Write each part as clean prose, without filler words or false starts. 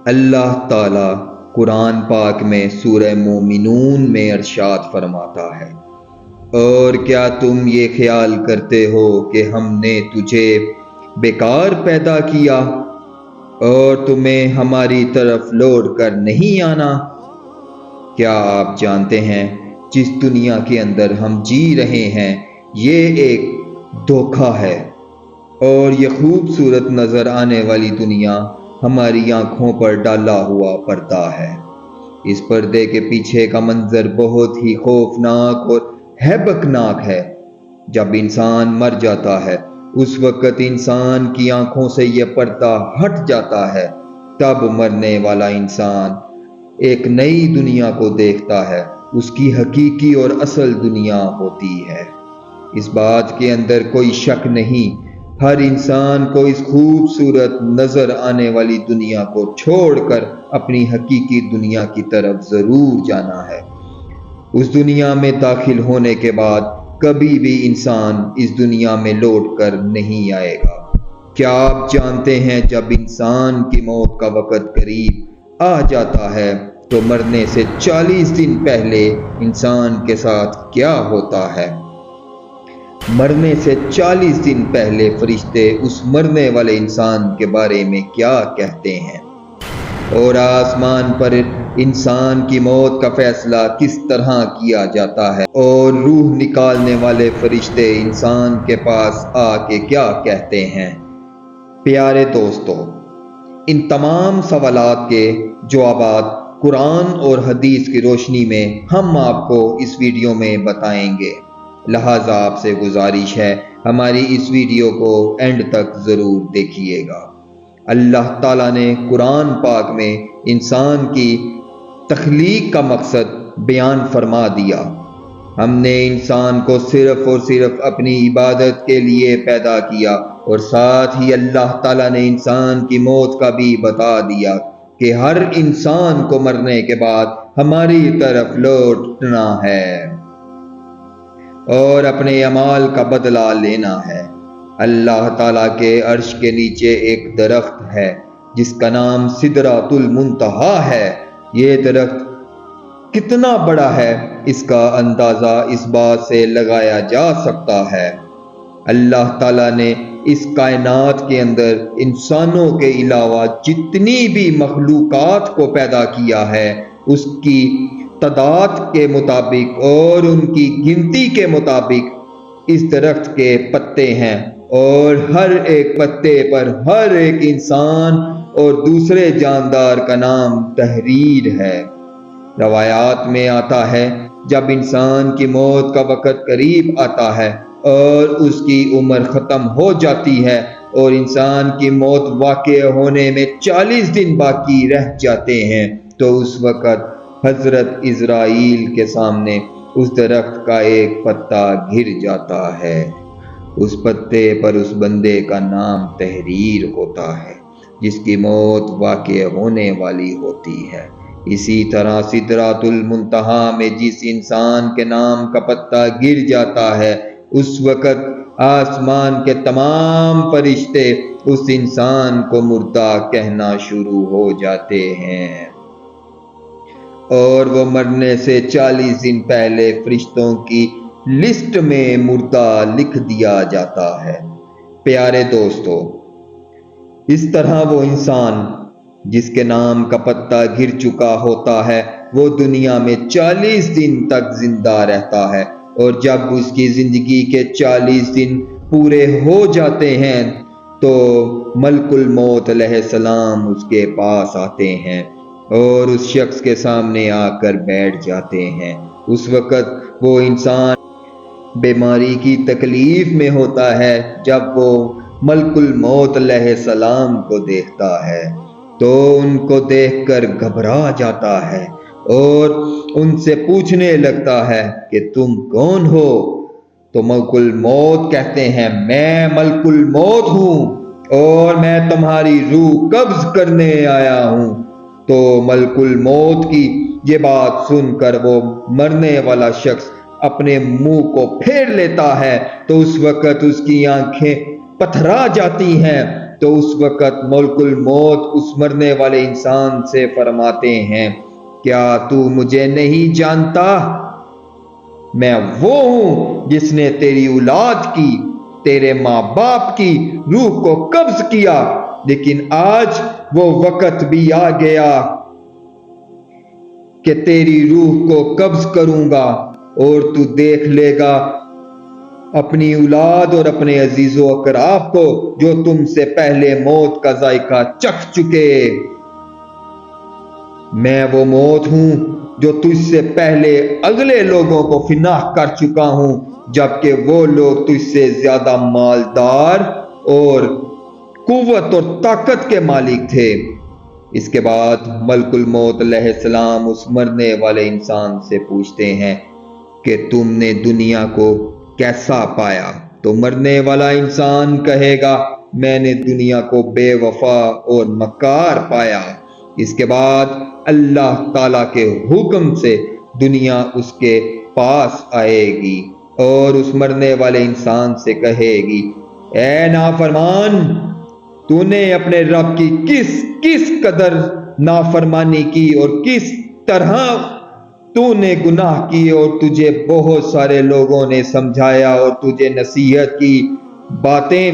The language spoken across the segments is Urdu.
اللہ تعالی قرآن پاک میں سورہ مومنون میں ارشاد فرماتا ہے، اور کیا تم یہ خیال کرتے ہو کہ ہم نے تجھے بیکار پیدا کیا اور تمہیں ہماری طرف لوٹ کر نہیں آنا؟ کیا آپ جانتے ہیں جس دنیا کے اندر ہم جی رہے ہیں یہ ایک دھوکہ ہے، اور یہ خوبصورت نظر آنے والی دنیا ہماری آنکھوں پر ڈالا ہوا پردہ ہے۔ اس پردے کے پیچھے کا منظر بہت ہی خوفناک اور ہیبتناک ہے۔ جب انسان مر جاتا ہے اس وقت انسان کی آنکھوں سے یہ پردہ ہٹ جاتا ہے، تب مرنے والا انسان ایک نئی دنیا کو دیکھتا ہے، اس کی حقیقی اور اصل دنیا ہوتی ہے۔ اس بات کے اندر کوئی شک نہیں، ہر انسان کو اس خوبصورت نظر آنے والی دنیا کو چھوڑ کر اپنی حقیقی دنیا کی طرف ضرور جانا ہے۔ اس دنیا میں داخل ہونے کے بعد کبھی بھی انسان اس دنیا میں لوٹ کر نہیں آئے گا۔ کیا آپ جانتے ہیں جب انسان کی موت کا وقت قریب آ جاتا ہے تو مرنے سے 40 دن پہلے انسان کے ساتھ کیا ہوتا ہے؟ مرنے سے 40 دن پہلے فرشتے اس مرنے والے انسان کے بارے میں کیا کہتے ہیں، اور آسمان پر انسان کی موت کا فیصلہ کس طرح کیا جاتا ہے، اور روح نکالنے والے فرشتے انسان کے پاس آ کے کیا کہتے ہیں۔ پیارے دوستو، ان تمام سوالات کے جوابات قرآن اور حدیث کی روشنی میں ہم آپ کو اس ویڈیو میں بتائیں گے، لہٰذا آپ سے گزارش ہے ہماری اس ویڈیو کو اینڈ تک ضرور دیکھیے گا۔ اللہ تعالیٰ نے قرآن پاک میں انسان کی تخلیق کا مقصد بیان فرما دیا۔ ہم نے انسان کو صرف اور صرف اپنی عبادت کے لیے پیدا کیا، اور ساتھ ہی اللہ تعالیٰ نے انسان کی موت کا بھی بتا دیا کہ ہر انسان کو مرنے کے بعد ہماری طرف لوٹنا ہے اور اپنے اعمال کا بدلہ لینا ہے۔ اللہ تعالیٰ کے عرش کے نیچے ایک درخت ہے جس کا نام سدرۃ المنتہا ہے۔ یہ درخت کتنا بڑا ہے اس کا اندازہ اس بات سے لگایا جا سکتا ہے۔ اللہ تعالیٰ نے اس کائنات کے اندر انسانوں کے علاوہ جتنی بھی مخلوقات کو پیدا کیا ہے اس کی تعداد کے مطابق اور ان کی گنتی کے مطابق اس درخت کے پتے ہیں، اور ہر ایک پتے پر ہر ایک انسان اور دوسرے جاندار کا نام تحریر ہے۔ روایات میں آتا ہے جب انسان کی موت کا وقت قریب آتا ہے اور اس کی عمر ختم ہو جاتی ہے اور انسان کی موت واقع ہونے میں 40 دن باقی رہ جاتے ہیں، تو اس وقت حضرت عزرائیل کے سامنے اس درخت کا ایک پتا گر جاتا ہے۔ اس پتے پر اس بندے کا نام تحریر ہوتا ہے جس کی موت واقع ہونے والی ہوتی ہے۔ اسی طرح سدرۃ المنتہا میں جس انسان کے نام کا پتا گر جاتا ہے اس وقت آسمان کے تمام فرشتے اس انسان کو مردہ کہنا شروع ہو جاتے ہیں، اور وہ مرنے سے 40 دن پہلے فرشتوں کی لسٹ میں مردہ لکھ دیا جاتا ہے۔ پیارے دوستو، اس طرح وہ انسان جس کے نام کا پتا گر چکا ہوتا ہے وہ دنیا میں 40 دن تک زندہ رہتا ہے، اور جب اس کی زندگی کے 40 دن پورے ہو جاتے ہیں تو ملک الموت علیہ السلام اس کے پاس آتے ہیں اور اس شخص کے سامنے آ کر بیٹھ جاتے ہیں۔ اس وقت وہ انسان بیماری کی تکلیف میں ہوتا ہے۔ جب وہ ملک الموت علیہ السلام کو دیکھتا ہے تو ان کو دیکھ کر گھبرا جاتا ہے اور ان سے پوچھنے لگتا ہے کہ تم کون ہو؟ تو ملک الموت کہتے ہیں میں ملک الموت ہوں اور میں تمہاری روح قبض کرنے آیا ہوں۔ تو ملک الموت کی یہ بات سن کر وہ مرنے والا شخص اپنے منہ کو پھیر لیتا ہے، تو اس وقت اس کی آنکھیں پتھرا جاتی ہیں تو اس وقت ملک الموت اس مرنے والے انسان سے فرماتے ہیں، کیا تو مجھے نہیں جانتا؟ میں وہ ہوں جس نے تیری اولاد کی، تیرے ماں باپ کی روح کو قبض کیا، لیکن آج وہ وقت بھی آ گیا کہ تیری روح کو قبض کروں گا، اور تو دیکھ لے گا اپنی اولاد اور اپنے عزیز و اقراب کو جو تم سے پہلے موت کا ذائقہ چکھ چکے۔ میں وہ موت ہوں جو تجھ سے پہلے اگلے لوگوں کو فنا کر چکا ہوں، جبکہ وہ لوگ تجھ سے زیادہ مالدار اور قوت اور طاقت کے مالک تھے۔ اس کے بعد ملک الموت علیہ السلام اس مرنے والے انسان سے پوچھتے ہیں کہ تم نے دنیا کو کیسا پایا؟ تو مرنے والا انسان کہے گا، میں نے دنیا کو بے وفا اور مکار پایا۔ اس کے بعد اللہ تعالیٰ کے حکم سے دنیا اس کے پاس آئے گی اور اس مرنے والے انسان سے کہے گی، اے نافرمان، تو نے اپنے رب کی کس قدر نافرمانی کی اور کس طرح تو نے گناہ کی، اور تجھے بہت سارے لوگوں نے سمجھایا اور تجھے نصیحت کی باتیں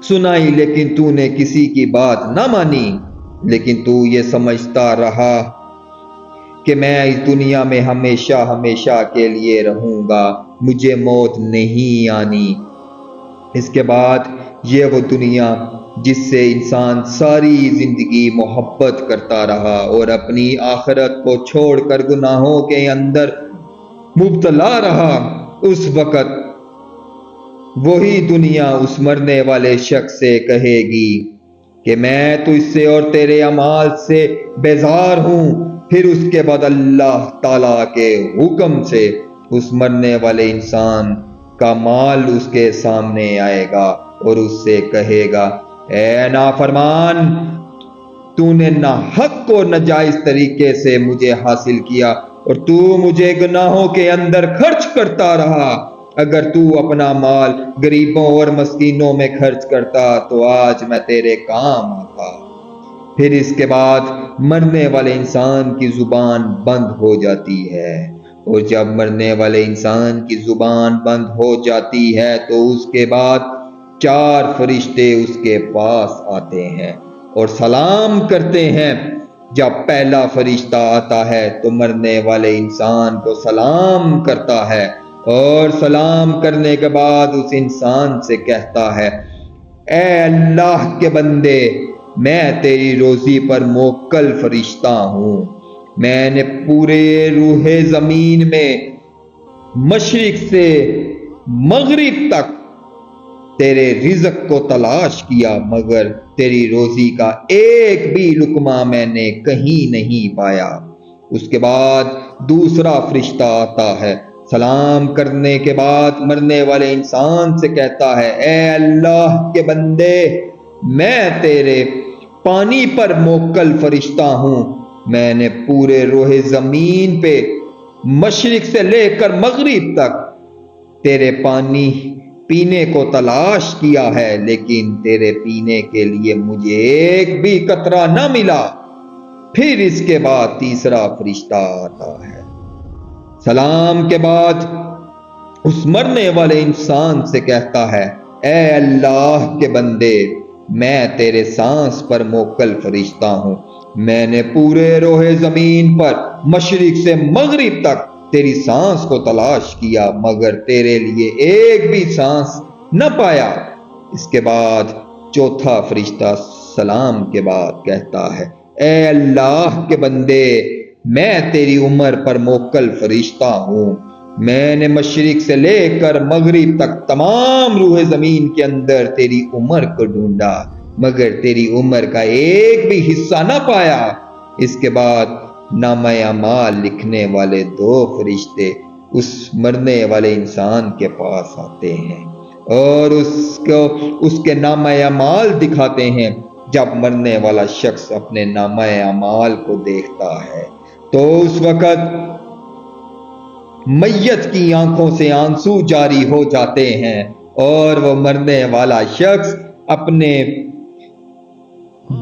سنائی، لیکن تو نے کسی کی بات نہ مانی، لیکن تو یہ سمجھتا رہا کہ میں اس دنیا میں ہمیشہ کے لیے رہوں گا، مجھے موت نہیں آنی۔ اس کے بعد یہ وہ دنیا جس سے انسان ساری زندگی محبت کرتا رہا اور اپنی آخرت کو چھوڑ کر گناہوں کے اندر مبتلا رہا، اس وقت وہی دنیا اس مرنے والے شخص سے کہے گی کہ میں تو اس سے اور تیرے اعمال سے بیزار ہوں۔ پھر اس کے بعد اللہ تعالیٰ کے حکم سے اس مرنے والے انسان کا مال اس کے سامنے آئے گا اور اس سے کہے گا، اے نافرمان، تو نے ناحق اور ناجائز طریقے سے مجھے حاصل کیا اور تو مجھے گناہوں کے اندر خرچ کرتا رہا۔ اگر تو اپنا مال غریبوں اور مسکینوں میں خرچ کرتا تو آج میں تیرے کام آتا۔ پھر اس کے بعد مرنے والے انسان کی زبان بند ہو جاتی ہے، اور جب مرنے والے انسان کی زبان بند ہو جاتی ہے تو اس کے بعد 4 فرشتے اس کے پاس آتے ہیں اور سلام کرتے ہیں۔ جب پہلا فرشتہ آتا ہے تو مرنے والے انسان کو سلام کرتا ہے، اور سلام کرنے کے بعد اس انسان سے کہتا ہے، اے اللہ کے بندے، میں تیری روزی پر موکل فرشتہ ہوں۔ میں نے پورے روح زمین میں مشرق سے مغرب تک تیرے رزق کو تلاش کیا، مگر تیری روزی کا ایک بھی لقمہ میں نے کہیں نہیں پایا۔ اس کے بعد دوسرا فرشتہ آتا ہے، سلام کرنے کے بعد مرنے والے انسان سے کہتا ہے، اے اللہ کے بندے، میں تیرے پانی پر موکل فرشتہ ہوں۔ میں نے پورے روح زمین پہ مشرق سے لے کر مغرب تک تیرے پانی پینے کو تلاش کیا ہے، لیکن تیرے پینے کے لیے مجھے ایک بھی قطرہ نہ ملا۔ پھر اس کے بعد تیسرا فرشتہ آتا ہے، سلام کے بعد اس مرنے والے انسان سے کہتا ہے، اے اللہ کے بندے، میں تیرے سانس پر موکل فرشتہ ہوں۔ میں نے پورے روح زمین پر مشرق سے مغرب تک تیری سانس کو تلاش کیا، مگر تیرے لیے ایک بھی سانس نہ پایا۔ اس کے بعد چوتھا فرشتہ سلام کے بعد کہتا ہے، اے اللہ کے بندے، میں تیری عمر پر موکل فرشتہ ہوں۔ میں نے مشرق سے لے کر مغرب تک تمام روح زمین کے اندر تیری عمر کو ڈھونڈا، مگر تیری عمر کا ایک بھی حصہ نہ پایا۔ اس کے بعد نامہ اعمال لکھنے والے 2 فرشتے اس مرنے والے انسان کے پاس آتے ہیں اور اس کے نامہ اعمال دکھاتے ہیں۔ جب مرنے والا شخص اپنے نامہ اعمال کو دیکھتا ہے تو اس وقت میت کی آنکھوں سے آنسو جاری ہو جاتے ہیں، اور وہ مرنے والا شخص اپنے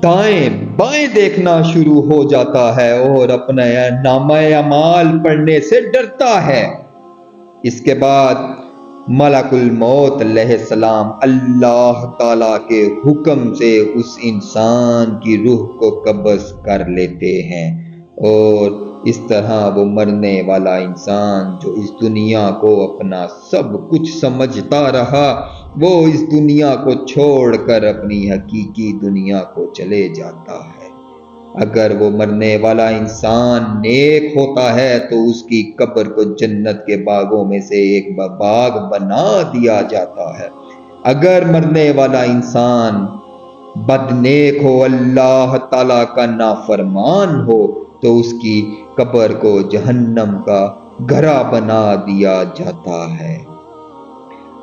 دائیں بائیں دیکھنا شروع ہو جاتا ہے اور اپنا نامہ اعمال پڑھنے سے ڈرتا ہے۔ اس کے بعد ملک الموت علیہ السلام اللہ تعالیٰ کے حکم سے اس انسان کی روح کو قبض کر لیتے ہیں، اور اس طرح وہ مرنے والا انسان جو اس دنیا کو اپنا سب کچھ سمجھتا رہا، وہ اس دنیا کو چھوڑ کر اپنی حقیقی دنیا کو چلے جاتا ہے۔ اگر وہ مرنے والا انسان نیک ہوتا ہے تو اس کی قبر کو جنت کے باغوں میں سے ایک باغ بنا دیا جاتا ہے۔ اگر مرنے والا انسان بد نیک ہو، اللہ تعالیٰ کا نافرمان ہو، تو اس کی قبر کو جہنم کا گھرا بنا دیا جاتا ہے۔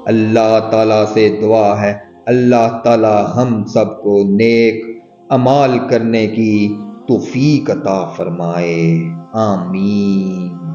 اللہ تعالیٰ سے دعا ہے اللہ تعالیٰ ہم سب کو نیک اعمال کرنے کی توفیق عطا فرمائے، آمین۔